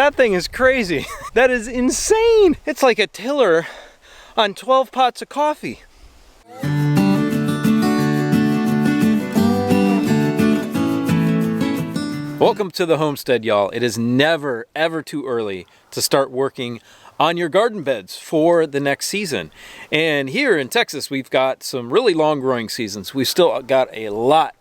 That thing is crazy. That is insane. It's like a tiller on 12 pots of coffee. Welcome to the homestead, y'all. It is never, ever too early to start working on your garden beds for the next season. And here in Texas, we've got some really long growing seasons. We've still got a lot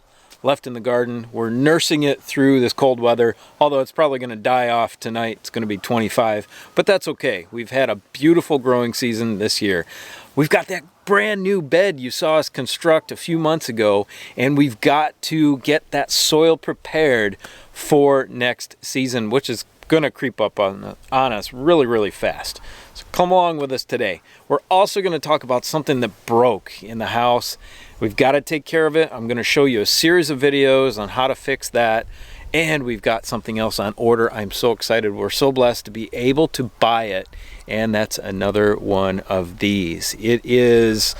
left in the garden. We're nursing it through this cold weather, although it's probably going to die off tonight. It's going to be 25, but that's okay. We've had a beautiful growing season this year. We've got that brand new bed you saw us construct a few months ago, and we've got to get that soil prepared for next season, which is going to creep up on us really, really fast. So come along with us today. We're also going to talk about something that broke in the house. We've got to take care of it. I'm going to show you a series of videos on how to fix that. And we've got something else on order. I'm so excited. We're so blessed to be able to buy it. And that's another one of these. It is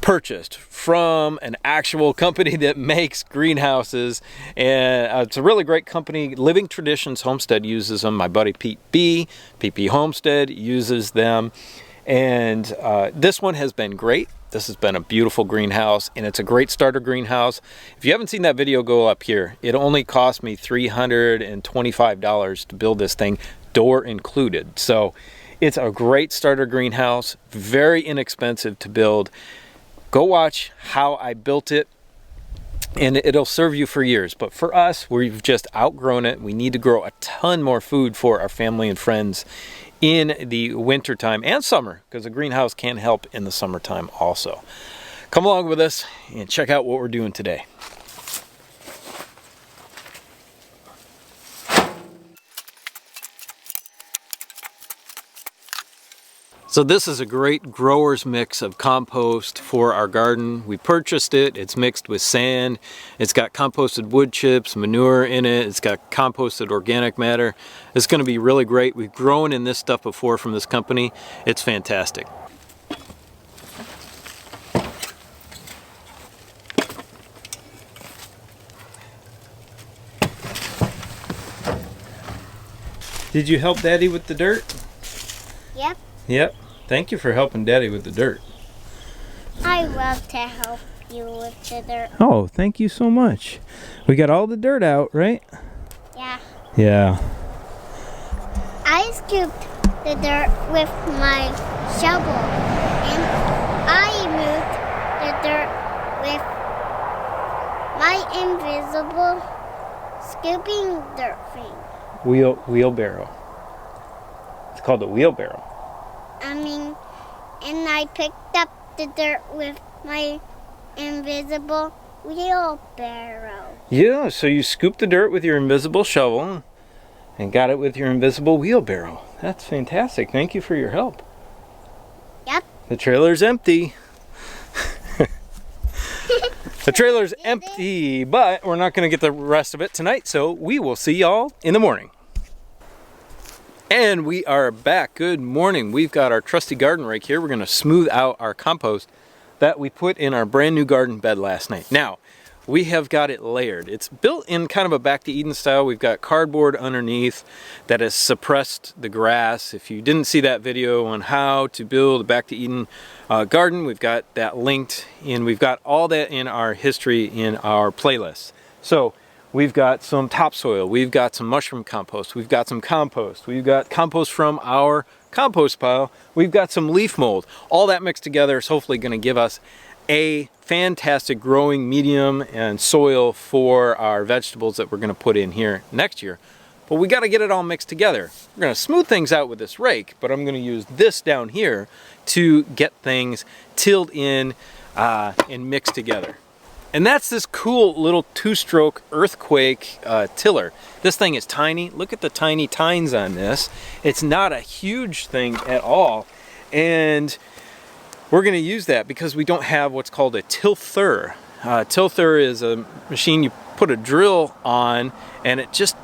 purchased from an actual company that makes greenhouses, and it's a really great company. Living Traditions Homestead uses them. My buddy Pete Homestead uses them, and this one has been great. This has been a beautiful greenhouse, and it's a great starter greenhouse. If you haven't seen that video, go up here. It only cost me $325 to build this thing, door included. So it's a great starter greenhouse, very inexpensive to build. Go watch how I built it, and it'll serve you for years. But for us, we've just outgrown it. We need to grow a ton more food for our family and friends in the winter time and summer, because a greenhouse can help in the summertime also. Come along with us and check out what we're doing today. So this is a great grower's mix of compost for our garden. We purchased it. It's mixed with sand. It's got composted wood chips, manure in it. It's got composted organic matter. It's going to be really great. We've grown in this stuff before from this company. It's fantastic. Did you help Daddy with the dirt? Yep. Yep. Thank you for helping Daddy with the dirt. I love to help you with the dirt. Oh, thank you so much. We got all the dirt out, right? Yeah. Yeah. I scooped the dirt with my shovel, and I moved the dirt with my invisible scooping dirt thing. Wheelbarrow. It's called a wheelbarrow. And I picked up the dirt with my invisible wheelbarrow. Yeah, so you scooped the dirt with your invisible shovel and got it with your invisible wheelbarrow. That's fantastic. Thank you for your help. Yep. The trailer's empty. The trailer's empty, but we're not going to get the rest of it tonight, so we will see y'all in the morning. And we are back. Good morning. We've got our trusty garden rake here. We're going to smooth out our compost that we put in our brand new garden bed last night. Now, we have got it layered. It's built in kind of a back to Eden style. We've got cardboard underneath that has suppressed the grass. If you didn't see that video on how to build a back to Eden garden, we've got that linked, and we've got all that in our history in our playlist. So we've got some topsoil, we've got some mushroom compost, we've got some compost, we've got compost from our compost pile, we've got some leaf mold. All that mixed together is hopefully going to give us a fantastic growing medium and soil for our vegetables that we're going to put in here next year. But we got to get it all mixed together. We're going to smooth things out with this rake, but I'm going to use this down here to get things tilled in and mixed together. And that's this cool little two-stroke earthquake tiller. This thing is tiny. Look at the tiny tines on this. It's not a huge thing at all. And we're going to use that because we don't have what's called a tilther. Tilther is a machine you put a drill on, and it just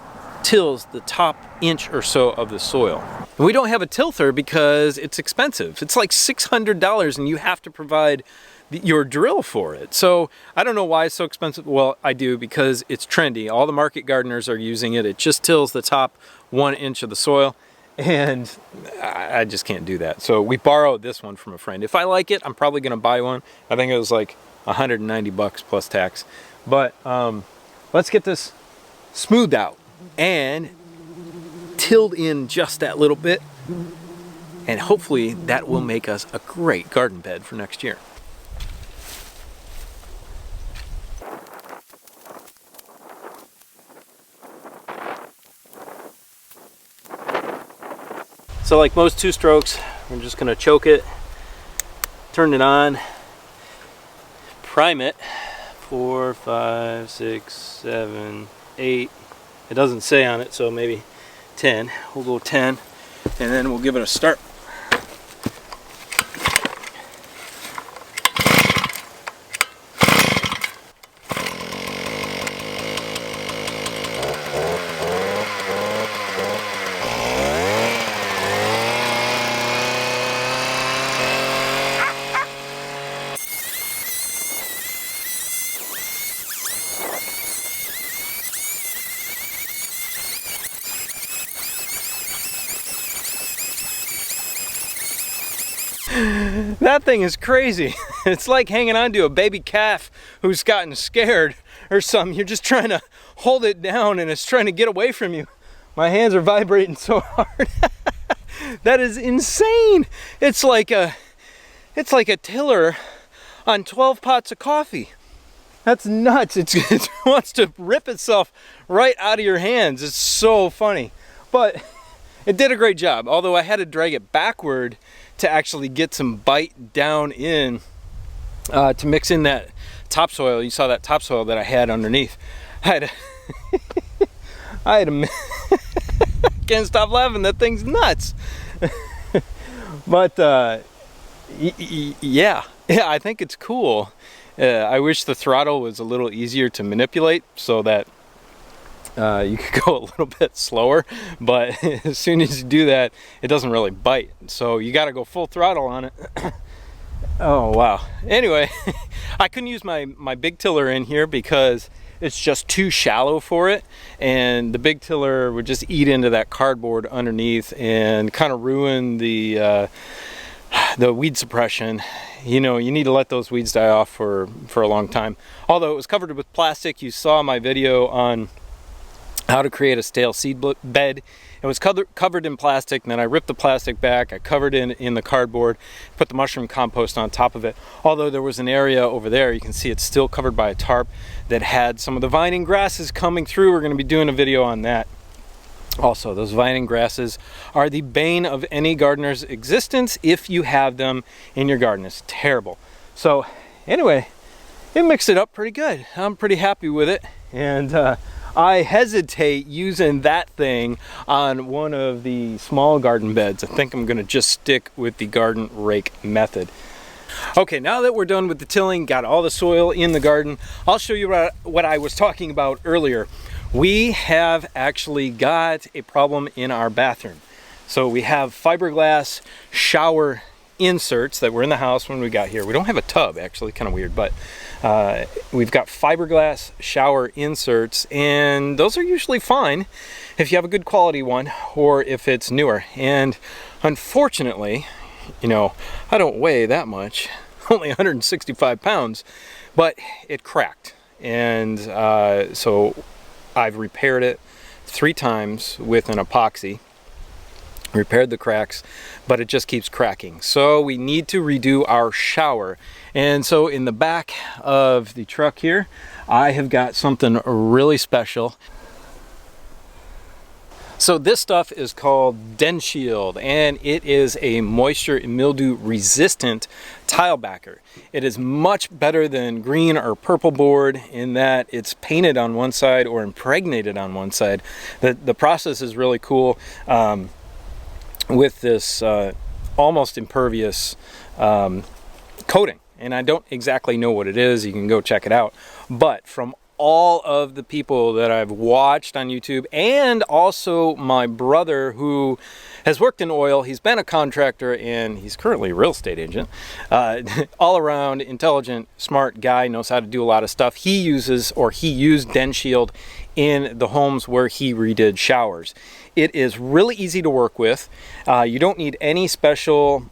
tills the top inch or so of the soil. And we don't have a tilther because it's expensive. It's like $600, and you have to provide your drill for it. So I don't know why it's so expensive. Well, I do, because it's trendy. All the market gardeners are using it. It just tills the top 1 inch of the soil, and I just can't do that. So we borrowed this one from a friend. If I like it, I'm probably gonna buy one. I think it was like 190 bucks plus tax. But let's get this smoothed out and tilled in just that little bit, and hopefully that will make us a great garden bed for next year. So like most 2-strokes, we're just gonna choke it, turn it on, prime it, 4, 5, 6, 7, 8. It doesn't say on it, so maybe 10. We'll go 10, and then we'll give it a start. That thing is crazy. It's like hanging on to a baby calf who's gotten scared or something. You're just trying to hold it down and it's trying to get away from you. My hands are vibrating so hard. That is insane. It's like a tiller on 12 pots of coffee. That's nuts. It wants to rip itself right out of your hands. It's so funny. But it did a great job, although I had to drag it backward to actually get some bite down in to mix in that topsoil. You saw that topsoil that I had underneath. I had a can't stop laughing. That thing's nuts. But yeah, I think it's cool. I wish the throttle was a little easier to manipulate so that you could go a little bit slower, but as soon as you do that, it doesn't really bite. So you got to go full throttle on it. Oh, wow. Anyway, I couldn't use my big tiller in here because it's just too shallow for it. And the big tiller would just eat into that cardboard underneath and kind of ruin the weed suppression. You know, you need to let those weeds die off for a long time. Although it was covered with plastic. You saw my video on how to create a stale seed bed. It was covered in plastic, and then I ripped the plastic back, I covered it in the cardboard, put the mushroom compost on top of it. Although there was an area over there, you can see it's still covered by a tarp that had some of the vining grasses coming through. We're going to be doing a video on that. Also, those vining grasses are the bane of any gardener's existence if you have them in your garden. It's terrible. So anyway, it mixed it up pretty good. I'm pretty happy with it, and I hesitate using that thing on one of the small garden beds. I think I'm gonna just stick with the garden rake method. Okay, now that we're done with the tilling, got all the soil in the garden, I'll show you what I was talking about earlier. We have actually got a problem in our bathroom. So we have fiberglass shower inserts that were in the house when we got here. We don't have a tub, actually, kind of weird, but we've got fiberglass shower inserts, and those are usually fine if you have a good quality one or if it's newer. And unfortunately, you know, I don't weigh that much, only 165 pounds, but it cracked. And so I've repaired it 3 times with an epoxy, repaired the cracks, but it just keeps cracking. So we need to redo our shower. And so in the back of the truck here, I have got something really special. So this stuff is called Den Shield, and it is a moisture and mildew resistant tile backer. It is much better than green or purple board in that it's painted on one side or impregnated on one side. The process is really cool. With this almost impervious coating, and I don't exactly know what it is. You can go check it out, but from all of the people that I've watched on YouTube, and also my brother who has worked in oil. He's been a contractor and he's currently a real estate agent. All around intelligent, smart guy, knows how to do a lot of stuff. He used Den Shield in the homes where he redid showers. It is really easy to work with. You don't need any special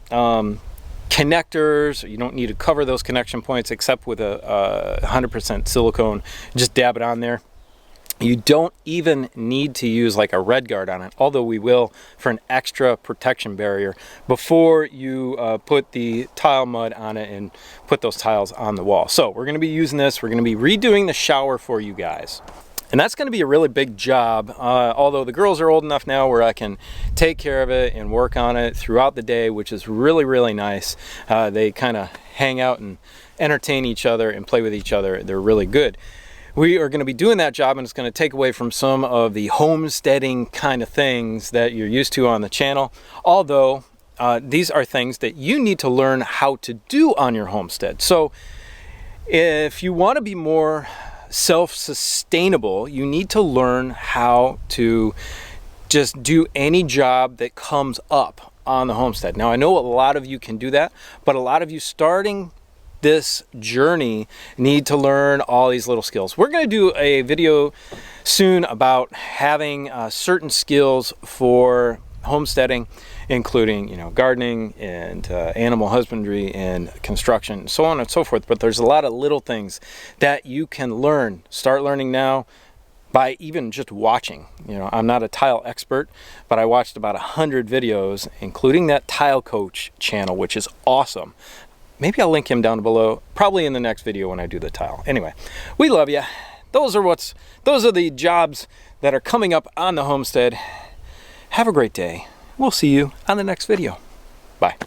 connectors. You don't need to cover those connection points except with a 100% silicone. Just dab it on there. You don't even need to use like a red guard on it, although we will for an extra protection barrier before you put the tile mud on it and put those tiles on the wall. So we're going to be using this. We're going to be redoing the shower for you guys. And that's going to be a really big job, although the girls are old enough now where I can take care of it and work on it throughout the day, which is really, really nice. They kind of hang out and entertain each other and play with each other. They're really good. We are going to be doing that job, and it's going to take away from some of the homesteading kind of things that you're used to on the channel. Although these are things that you need to learn how to do on your homestead. So if you want to be more self-sustainable, you need to learn how to just do any job that comes up on the homestead. Now, I know a lot of you can do that, but a lot of you starting this journey need to learn all these little skills. We're going to do a video soon about having certain skills for homesteading, including, you know, gardening and animal husbandry and construction, so on and so forth. But there's a lot of little things that you can learn, start learning now by even just watching. You know, I'm not a tile expert, but I watched about 100 videos, including that Tile Coach channel, which is awesome. Maybe I'll link him down below, probably in the next video when I do the tile. Anyway, we love you. Those are the jobs that are coming up on the homestead. Have a great day. We'll see you on the next video. Bye.